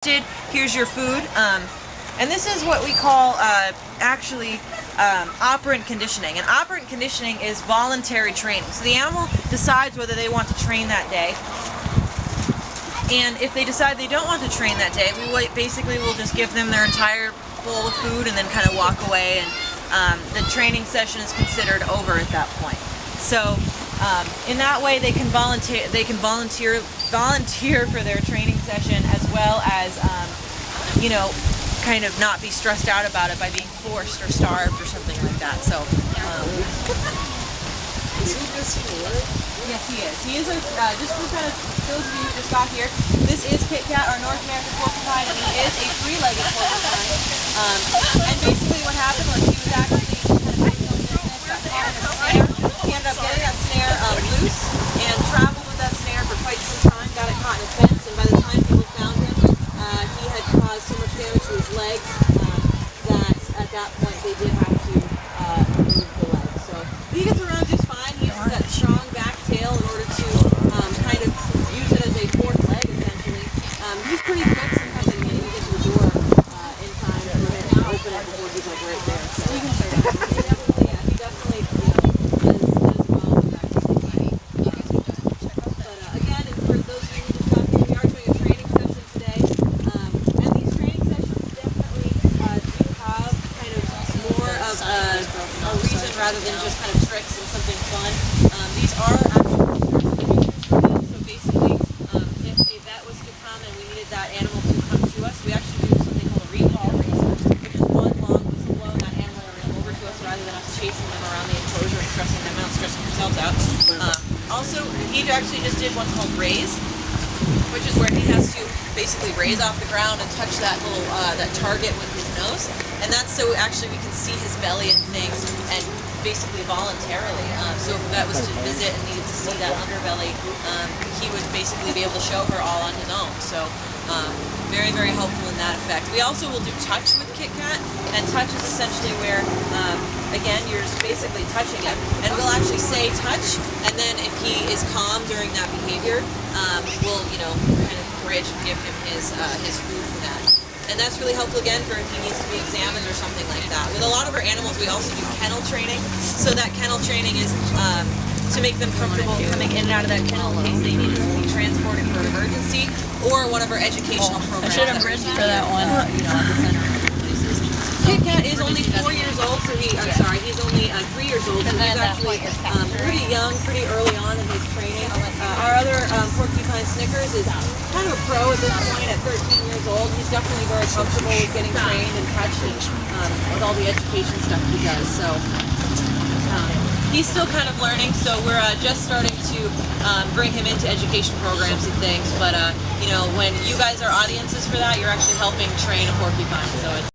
Here's your food, and this is what we call operant conditioning. And operant conditioning is voluntary training. So the animal decides whether they want to train that day, and if they decide they don't want to train that day, we basically will just give them their entire bowl of food and then kind of walk away, and the training session is considered over at that point. So in that way, they can volunteer for their training session, as well as kind of not be stressed out about it by being forced or starved or something like that. So Is he this for? yes, he is. He is just for kind of those of you who just got here, this is Kit Kat, our North American porcupine, and he is a three-legged porcupine. And basically what happened was he was actually kind of doing some business, got caught in a snare. He ended up getting that snare loose and traveled with that snare for quite some time, got it caught in a fence, and by the time people found him, he had caused so much damage to his legs that at that point they did have to remove the leg. So he gets around just fine. He uses that strong back tail in order to kind of use it as a fourth leg, essentially. He's pretty quick. Sometimes I can't even get to the door in time for him to open it before he's like right there. So he definitely does well with that technique. But again, and for those of you who just got here, we are doing a training session today. And these training sessions definitely do have kind of more of a reason rather than just kind of tricks and something fun. These are actual research for him. So basically, if a vet was to come and we needed that animal to come to us, we actually do something called a recall race, which is one long whistle blow and that animal will run over to us rather than us chasing them around the enclosure and stressing them out, stressing themselves out. Also, he actually just did one called raise, which is where he has to basically raise off the ground and touch that little that target with his nose, and that's so actually we can see his belly and things, and basically voluntarily. So if that was to visit and needed to see that underbelly, he would basically be able to show her all on his own. So very, very helpful in that effect. We also will do touch with Kit Kat, and touch is essentially where again, you're just basically touching him, and we'll actually say touch, and then if he is calm during that behavior, we'll kind of bridge and give him his food for that. And that's really helpful again for if he needs to be examined or something like that. With a lot of our animals, we also do kennel training. So that kennel training is to make them comfortable coming in and out of that kennel in case they need to be transported for an emergency, or one of our educational programs. I should have bridged for that one. At the center of places. Kit Kat is only 4 years old, so he's only 3 years old, so he's actually pretty young, pretty early on in his training. Our other porcupine Snickers is kind of a pro at this point at 13 years old. He's definitely very comfortable with getting trained and touched and with all the education stuff he does. So he's still kind of learning, so we're just starting to bring him into education programs and things. But when you guys are audiences for that, you're actually helping train a porcupine. So it's